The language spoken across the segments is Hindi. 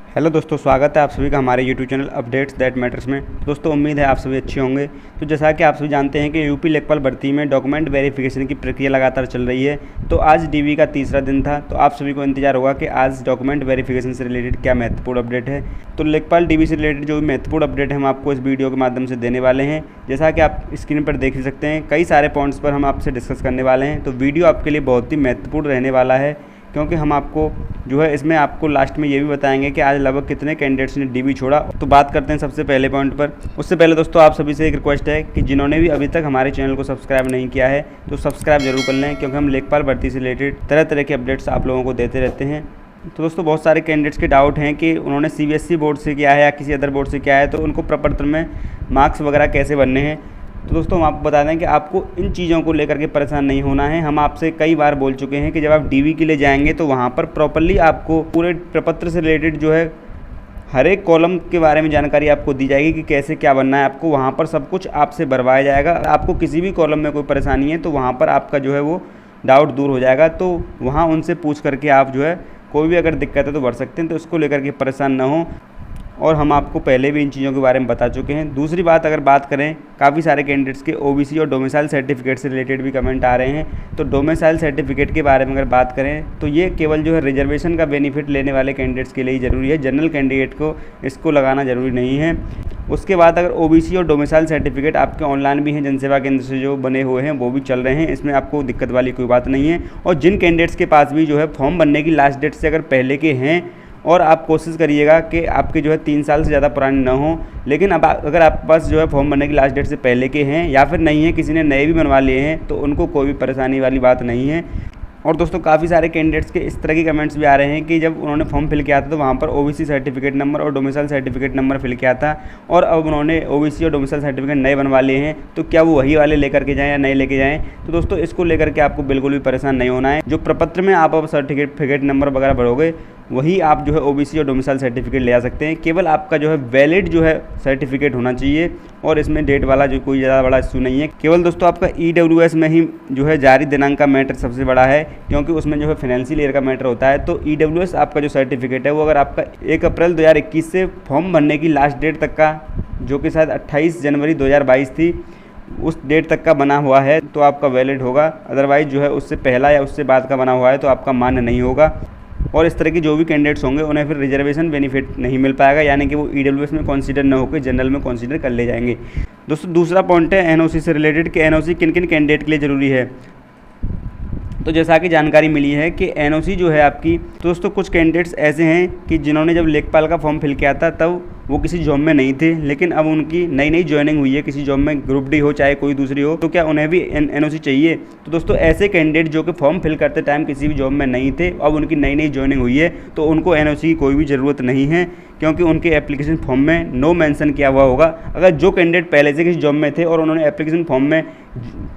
हेलो दोस्तों, स्वागत है आप सभी का हमारे YouTube channel updates that matters में। दोस्तों उम्मीद है आप सभी अच्छे होंगे। तो जैसा कि आप सभी जानते हैं कि यूपी लेखपाल भर्ती में डॉक्यूमेंट वेरिफिकेशन की प्रक्रिया लगातार चल रही है। तो आज डीवी का तीसरा दिन था, तो आप सभी को इंतजार होगा कि आज डॉक्यूमेंट वेरिफिकेशन से रिलेटेड क्या महत्वपूर्ण अपडेट है। तो लेखपाल डीवी से रिलेटेड जो भी महत्वपूर्ण अपडेट है हम आपको इस वीडियो के माध्यम से देने वाले हैं। जैसा कि आप स्क्रीन पर देख ही सकते हैं, कई सारे पॉइंट्स पर हम आपसे डिस्कस करने वाले हैं। तो वीडियो आपके लिए बहुत ही महत्वपूर्ण रहने वाला है, क्योंकि हम आपको जो है इसमें आपको लास्ट में ये भी बताएंगे कि आज लगभग कितने कैंडिडेट्स ने डीवी छोड़ा। तो बात करते हैं सबसे पहले पॉइंट पर। उससे पहले दोस्तों आप सभी से एक रिक्वेस्ट है कि जिन्होंने भी अभी तक हमारे चैनल को सब्सक्राइब नहीं किया है तो सब्सक्राइब जरूर कर लें, क्योंकि हम लेखपाल भर्ती से रिलेटेड तरह तरह के अपडेट्स आप लोगों को देते रहते हैं। तो दोस्तों बहुत सारे कैंडिडेट्स के डाउट हैं कि उन्होंने सीबीएसई बोर्ड से किया है या किसी अदर बोर्ड से किया है, तो उनको प्रपत्र में मार्क्स वगैरह कैसे बनने हैं। तो दोस्तों हम आपको बता दें कि आपको इन चीज़ों को लेकर के परेशान नहीं होना है। हम आपसे कई बार बोल चुके हैं कि जब आप डीवी के लिए जाएंगे तो वहाँ पर प्रॉपर्ली आपको पूरे प्रपत्र से रिलेटेड जो है हर एक कॉलम के बारे में जानकारी आपको दी जाएगी कि कैसे क्या बनना है। आपको वहाँ पर सब कुछ आपसे भरवाया जाएगा। आपको किसी भी कॉलम में कोई परेशानी है तो वहाँ पर आपका जो है वो डाउट दूर हो जाएगा। तो वहाँ उनसे पूछ करके आप जो है कोई भी अगर दिक्कत है तो भर सकते हैं। तो इसको लेकर के परेशान ना हो, और हम आपको पहले भी इन चीज़ों के बारे में बता चुके हैं। दूसरी बात, अगर बात करें, काफ़ी सारे कैंडिडेट्स के ओबीसी और डोमिसाइल सर्टिफिकेट से रिलेटेड भी कमेंट आ रहे हैं। तो डोमिसाइल सर्टिफिकेट के बारे में अगर बात करें तो ये केवल जो है रिजर्वेशन का बेनिफिट लेने वाले कैंडिडेट्स के लिए ही ज़रूरी है। जनरल कैंडिडेट को इसको लगाना ज़रूरी नहीं है। उसके बाद अगर ओबीसी और डोमिसाइल सर्टिफिकेट आपके ऑनलाइन भी हैं, जनसेवा केंद्र से जो बने हुए हैं वो भी चल रहे हैं, इसमें आपको दिक्कत वाली कोई बात नहीं है। और जिन कैंडिडेट्स के पास भी जो है फॉर्म भरने की लास्ट डेट से अगर पहले के हैं, और आप कोशिश करिएगा कि आपके जो है 3 साल से ज़्यादा पुराने ना हो, लेकिन अब अगर आपके पास जो है फॉर्म भरने की लास्ट डेट से पहले के हैं या फिर नहीं है, किसी ने नए भी बनवा लिए हैं, तो उनको कोई भी परेशानी वाली बात नहीं है। और दोस्तों काफ़ी सारे कैंडिडेट्स के इस तरह की कमेंट्स भी आ रहे हैं कि जब उन्होंने फॉर्म फिल किया था तो वहाँ पर ओबीसी सर्टिफिकेट नंबर और डोमिसाइल सर्टिफिकेट नंबर फिल किया था, और अब उन्होंने ओबीसी और डोमिसाइल सर्टिफिकेट नए बनवा लिए हैं, तो क्या वो वही वाले लेकर के जाएँ या नए लेके जाएँ। तो दोस्तों इसको लेकर के आपको बिल्कुल भी परेशान नहीं होना है। जो प्रपत्र में आप अब सर्टिफिकेट नंबर वगैरह भरोगे वही आप जो है ओबीसी और डोमिसाइल सर्टिफिकेट ले आ सकते हैं। केवल आपका जो है वैलिड जो है सर्टिफिकेट होना चाहिए, और इसमें डेट वाला जो कोई ज़्यादा बड़ा इशू नहीं है। केवल दोस्तों आपका ईडब्ल्यूएस में ही जो है जारी दिनांक का मैटर सबसे बड़ा है, क्योंकि उसमें जो है फाइनेंशियल ईयर का मैटर होता है। तो ईडब्ल्यूएस आपका जो सर्टिफिकेट है वो अगर आपका 1 अप्रैल 2021 से फॉर्म भरने की लास्ट डेट तक का, जो कि शायद 28 जनवरी 2022 थी, उस डेट तक का बना हुआ है तो आपका वैलिड होगा। अदरवाइज़ जो है उससे पहला या उससे बाद का बना हुआ है तो आपका मान्य नहीं होगा। और इस तरह की जो भी कैंडिडेट्स होंगे उन्हें फिर रिजर्वेशन बेनिफिट नहीं मिल पाएगा, यानी कि वो ईडब्ल्यूएस में कंसीडर न होकर जनरल में कंसीडर कर ले जाएंगे। दोस्तों दूसरा पॉइंट है एनओसी से रिलेटेड कि एनओसी किन किन कैंडिडेट के लिए ज़रूरी है। तो जैसा कि जानकारी मिली है कि एनओसी जो है आपकी, दोस्तों कुछ कैंडिडेट्स ऐसे हैं कि जिन्होंने जब लेखपाल का फॉर्म फिल किया था तब वो किसी जॉब में नहीं थे, लेकिन अब उनकी नई नई ज्वाइनिंग हुई है किसी जॉब में, ग्रुप डी हो चाहे कोई दूसरी हो, तो क्या उन्हें भी एनओसी चाहिए। तो दोस्तों ऐसे कैंडिडेट जो कि फॉर्म फिल करते टाइम किसी भी जॉब में नहीं थे, अब उनकी नई नई ज्वाइनिंग हुई है, तो उनको एनओसी की कोई भी ज़रूरत नहीं है, क्योंकि उनके एप्लीकेशन फॉर्म में नो मेंशन किया हुआ होगा। अगर जो कैंडिडेट पहले से किसी जॉब में थे और उन्होंने एप्लीकेशन फॉर्म में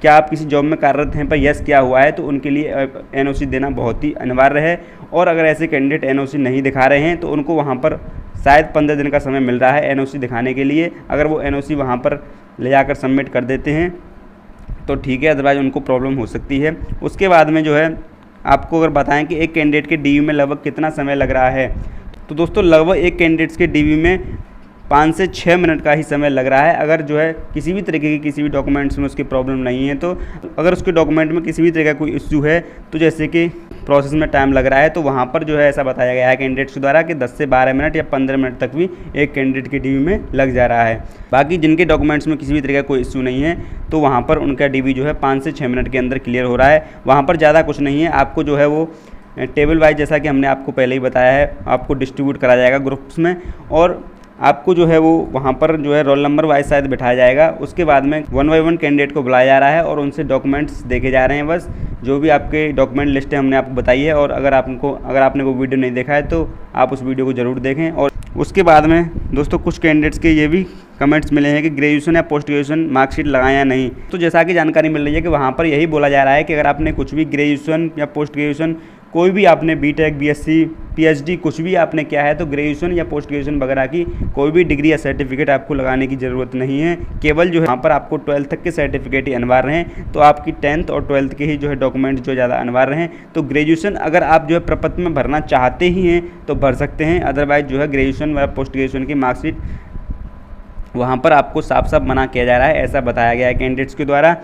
क्या आप किसी जॉब में कार्यरत हैं पर यस किया हुआ है, तो उनके लिए एनओसी देना बहुत ही अनिवार्य है। और अगर ऐसे कैंडिडेट एनओसी नहीं दिखा रहे हैं तो उनको वहाँ पर शायद 15 दिन का समय मिल रहा है एनओसी दिखाने के लिए। अगर वो एनओसी वहाँ पर ले जाकर सबमिट कर देते हैं तो ठीक है, अदरवाइज उनको प्रॉब्लम हो सकती है। उसके बाद में जो है आपको अगर बताएं कि एक कैंडिडेट के डीवी में लगभग कितना समय लग रहा है, तो दोस्तों लगभग एक कैंडिडेट्स के डीवी में 5 से 6 मिनट का ही समय लग रहा है। अगर जो है किसी भी तरीके की किसी भी डॉक्यूमेंट्स में उसकी प्रॉब्लम नहीं है, तो अगर उसके डॉक्यूमेंट में किसी भी तरह का कोई इश्यू है, तो जैसे कि प्रोसेस में टाइम लग रहा है, तो वहाँ पर जो है ऐसा बताया गया है कैंडिडेट्स के द्वारा कि 10 से 12 मिनट या 15 मिनट तक भी एक कैंडिडेट के डीवी में लग जा रहा है। बाकी जिनके डॉक्यूमेंट्स में किसी भी तरह का कोई इश्यू नहीं है, तो वहाँ पर उनका डीवी जो है 5 से 6 मिनट के अंदर क्लियर हो रहा है। वहाँ पर ज़्यादा कुछ नहीं है। आपको जो है वो टेबल वाइज, जैसा कि हमने आपको पहले ही बताया है, आपको डिस्ट्रीब्यूट करा जाएगा ग्रुप्स में, और आपको जो है वो वहाँ पर जो है रोल नंबर वाइज शायद बिठाया जाएगा। उसके बाद में 1 बाय 1 कैंडिडेट को बुलाया जा रहा है और उनसे डॉक्यूमेंट्स देखे जा रहे हैं। बस जो भी आपके डॉक्यूमेंट लिस्ट है हमने आपको बताई है, और अगर आपने वो वीडियो नहीं देखा है तो आप उस वीडियो को ज़रूर देखें। और उसके बाद में दोस्तों कुछ कैंडिडेट्स के ये भी कमेंट्स मिले हैं कि ग्रेजुएशन या पोस्ट ग्रेजुएशन मार्कशीट लगाएं या नहीं। तो जैसा कि जानकारी मिल रही है कि वहाँ पर यही बोला जा रहा है कि अगर आपने कुछ भी ग्रेजुएशन या पोस्ट ग्रेजुएशन कोई भी आपने बीटेक, बीएससी, पीएचडी कुछ भी आपने किया है तो ग्रेजुएशन या पोस्ट ग्रेजुएशन वगैरह की कोई भी डिग्री या सर्टिफिकेट आपको लगाने की ज़रूरत नहीं है। केवल जो है यहाँ पर आपको 12th तक के सर्टिफिकेट ही अनिवार्य हैं। तो आपकी 10th और 12th के ही जो है डॉक्यूमेंट जो ज़्यादा अनिवार्य हैं। तो ग्रेजुएशन अगर आप जो है प्रपत्र में भरना चाहते ही हैं तो भर सकते हैं, अदरवाइज जो है ग्रेजुएशन व पोस्ट ग्रेजुएशन की मार्कशीट वहाँ पर आपको साफ साफ मना किया जा रहा है, ऐसा बताया गया है कैंडिडेट्स के द्वारा।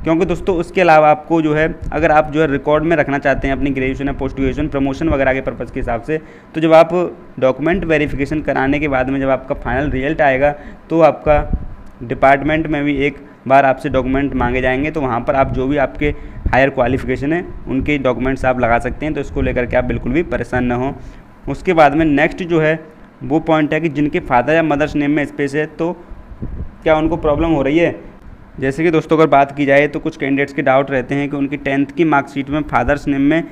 क्योंकि दोस्तों उसके अलावा आपको जो है अगर आप जो है रिकॉर्ड में रखना चाहते हैं अपनी ग्रेजुएशन या पोस्ट ग्रेजुएशन प्रमोशन वगैरह के पर्पज़ के हिसाब से, तो जब आप डॉक्यूमेंट वेरिफिकेशन कराने के बाद में जब आपका फाइनल रिजल्ट आएगा तो आपका डिपार्टमेंट में भी एक बार आपसे डॉक्यूमेंट मांगे जाएंगे। तो वहाँ पर आप जो भी आपके हायर क्वालिफिकेशन है उनके डॉक्यूमेंट्स आप लगा सकते हैं। तो इसको लेकर के आप बिल्कुल भी परेशान ना हो। उसके बाद में नेक्स्ट जो है वो पॉइंट है कि जिनके फादर या मदर्स नेम में स्पेस है तो क्या उनको प्रॉब्लम हो रही है। जैसे कि दोस्तों अगर बात की जाए तो कुछ कैंडिडेट्स के डाउट रहते हैं कि उनकी 10th की मार्कशीट में फादर्स नेम में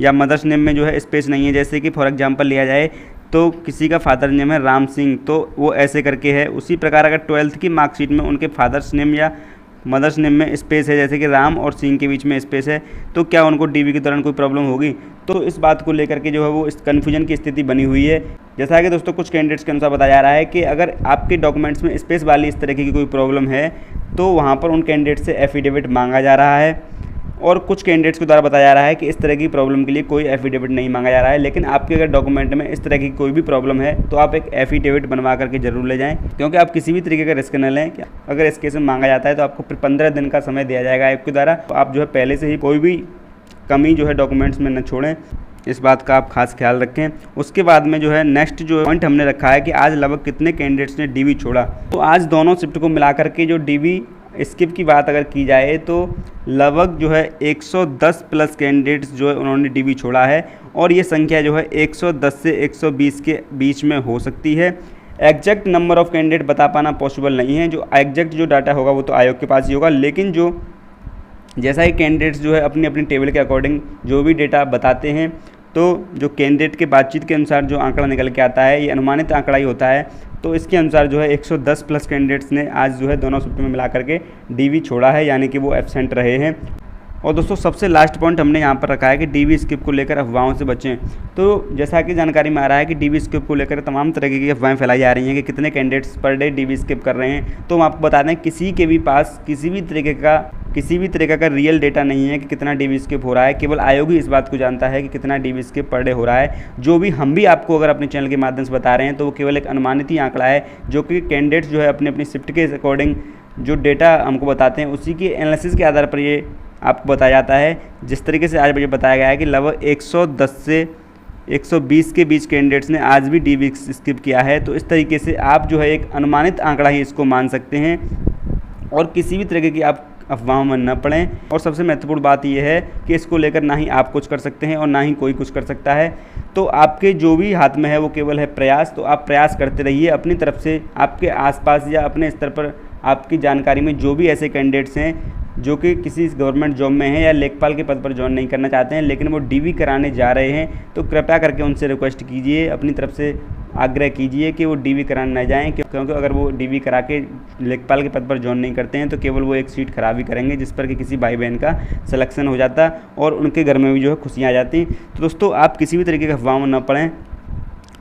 या मदर्स नेम में जो है स्पेस नहीं है। जैसे कि फॉर एग्जांपल लिया जाए तो किसी का फादर नेम है राम सिंह तो वो ऐसे करके है। उसी प्रकार अगर 12th की मार्कशीट में उनके फादर्स नेम या मदर्स नेम में स्पेस है, जैसे कि राम और सिंह के बीच में स्पेस है, तो क्या उनको डीवी के दौरान कोई प्रॉब्लम होगी। तो इस बात को लेकर के जो है वो इस कन्फ्यूजन की स्थिति बनी हुई है। जैसा कि दोस्तों कुछ कैंडिडेट्स के अनुसार बताया जा रहा है कि अगर आपके डॉक्यूमेंट्स में स्पेस वाली इस तरह की कोई प्रॉब्लम है तो वहाँ पर उन कैंडिडेट से एफिडेविट मांगा जा रहा है, और कुछ कैंडिडेट्स के द्वारा बताया जा रहा है कि इस तरह की प्रॉब्लम के लिए कोई एफिडेविट नहीं मांगा जा रहा है। लेकिन आपके अगर डॉक्यूमेंट में इस तरह की कोई भी प्रॉब्लम है तो आप एक एफिडेविट बनवा करके जरूर ले जाएं, क्योंकि आप किसी भी तरीके का रिस्क न लें। अगर इस केस में मांगा जाता है तो आपको फिर 15 दिन का समय दिया जाएगा आयोग के द्वारा। तो आप जो है पहले से ही कोई भी कमी जो है डॉक्यूमेंट्स में न छोड़ें, इस बात का आप खास ख्याल रखें। उसके बाद में जो है नेक्स्ट जो पॉइंट हमने रखा है कि आज लगभग कितने कैंडिडेट्स ने डीवी छोड़ा। तो आज दोनों शिफ्ट को मिला करके जो डीवी स्किप की बात अगर की जाए तो लगभग जो है 110 प्लस कैंडिडेट्स जो है उन्होंने डीवी छोड़ा है, और ये संख्या जो है 110 से 120 के बीच में हो सकती है। एग्जैक्ट नंबर ऑफ कैंडिडेट बता पाना पॉसिबल नहीं है, जो एग्जैक्ट जो डाटा होगा वो तो आयोग के पास ही होगा। लेकिन जो जैसा ही कैंडिडेट्स जो है अपनी अपनी टेबल के अकॉर्डिंग जो भी डेटा बताते हैं, तो जो कैंडिडेट के बातचीत के अनुसार जो आंकड़ा निकल के आता है ये अनुमानित आंकड़ा ही होता है। तो इसके अनुसार जो है 110 प्लस कैंडिडेट्स ने आज जो है दोनों शिफ्ट में मिला करके डीवी छोड़ा है, यानी कि वो एब्सेंट रहे हैं। और दोस्तों सबसे लास्ट पॉइंट हमने यहाँ पर रखा है कि डीवी स्किप को लेकर अफवाहों से बचें। तो जैसा कि जानकारी में आ रहा है कि डीवी स्किप को लेकर तमाम तरह की अफवाहें फैलाई जा रही हैं कि कितने candidates per day DV skip कर रहे हैं। तो हम आपको बता दें किसी के भी पास किसी भी तरीके का रियल डेटा नहीं है कि कितना डीवी स्किप हो रहा है। केवल आयोग ही इस बात को जानता है कि कितना डीवी स्किप पर डे हो रहा है। जो भी हम भी आपको अगर अपने चैनल के माध्यम से बता रहे हैं तो वो केवल एक अनुमानित ही आंकड़ा है, जो कि कैंडिडेट्स जो है अपनी अपनी शिफ्ट के अकॉर्डिंग जो डेटा हमको बताते हैं उसी के एनालिसिस के आधार पर ये आपको बताया जाता है। जिस तरीके से आज मुझे बताया गया है कि लगभग 110 से 120 के बीच कैंडिडेट्स ने आज भी डीवी स्किप किया है। तो इस तरीके से आप जो है एक अनुमानित आंकड़ा ही इसको मान सकते हैं, और किसी भी तरीके की आप अफवाहों में न पड़ें। और सबसे महत्वपूर्ण बात यह है कि इसको लेकर ना ही आप कुछ कर सकते हैं और ना ही कोई कुछ कर सकता है। तो आपके जो भी हाथ में है वो केवल है प्रयास। तो आप प्रयास करते रहिए अपनी तरफ से। आपके आसपास या अपने स्तर पर आपकी जानकारी में जो भी ऐसे कैंडिडेट्स हैं जो कि किसी गवर्नमेंट जॉब में हैं या लेखपाल के पद पर ज्वाइन नहीं करना चाहते हैं लेकिन वो डीवी कराने जा रहे हैं, तो कृपया करके उनसे रिक्वेस्ट कीजिए, अपनी तरफ से आग्रह कीजिए कि वो डीवी कराने न जाएं। क्योंकि अगर वो डीवी करा के लेखपाल के पद पर ज्वाइन नहीं करते हैं तो केवल वो एक सीट खराब ही करेंगे, जिस पर कि किसी भाई बहन का सिलेक्शन हो जाता और उनके घर में भी जो है खुशियाँ आ जाती। तो दोस्तों आप किसी भी तरीके के अफवाह में न पड़ें,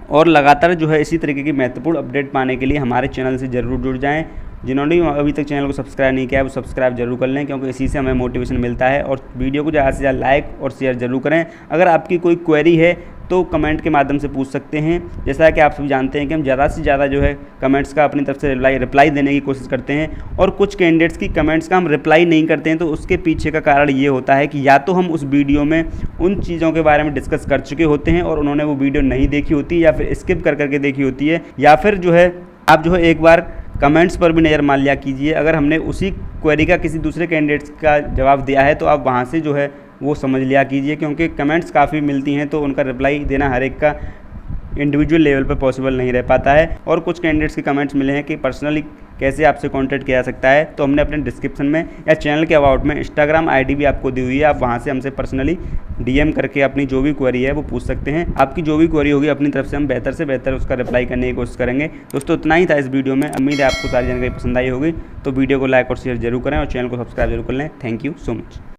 और लगातार जो है इसी तरीके की महत्वपूर्ण अपडेट पाने के लिए हमारे चैनल से ज़रूर जुड़ जाएं। जिन्होंने अभी तक चैनल को सब्सक्राइब नहीं किया है वो सब्सक्राइब जरूर कर लें, क्योंकि इसी से हमें मोटिवेशन मिलता है। और वीडियो को ज़्यादा से ज़्यादा लाइक और शेयर जरूर करें। अगर आपकी कोई क्वेरी है तो कमेंट के माध्यम से पूछ सकते हैं। जैसा कि आप सभी जानते हैं कि हम ज़्यादा से ज़्यादा जो है कमेंट्स का अपनी तरफ से रिप्लाई देने की कोशिश करते हैं, और कुछ कैंडिडेट्स की कमेंट्स का हम रिप्लाई नहीं करते हैं। तो उसके पीछे का कारण ये होता है कि या तो हम उस वीडियो में उन चीज़ों के बारे में डिस्कस कर चुके होते हैं और उन्होंने वो वीडियो नहीं देखी होती, या फिर स्किप कर करके देखी होती है, या फिर जो है आप जो है एक बार कमेंट्स पर भी नज़र मार लिया कीजिए। अगर हमने उसी क्वेरी का किसी दूसरे कैंडिडेट्स का जवाब दिया है तो आप वहाँ से जो है वो समझ लिया कीजिए, क्योंकि कमेंट्स काफ़ी मिलती हैं तो उनका रिप्लाई देना हर एक का इंडिविजुअल लेवल पर पॉसिबल नहीं रह पाता है। और कुछ कैंडिडेट्स के कमेंट्स मिले हैं कि पर्सनली कैसे आपसे कांटेक्ट किया जा सकता है, तो हमने अपने डिस्क्रिप्शन में या चैनल के अबाउट में इंस्टाग्राम आईडी भी आपको दी हुई है। आप वहां से हमसे पर्सनली डीएम करके अपनी जो भी क्वेरी है वो पूछ सकते हैं। आपकी जो भी क्वेरी होगी अपनी तरफ से हम बेहतर से बेहतर उसका रिप्लाई करने की कोशिश करेंगे। दोस्तों इतना ही था इस वीडियो में। उम्मीद है आपको सारी जानकारी पसंद आई होगी। तो वीडियो को लाइक और शेयर जरूर करें और चैनल को सब्सक्राइब जरूर कर लें। Thank you so much.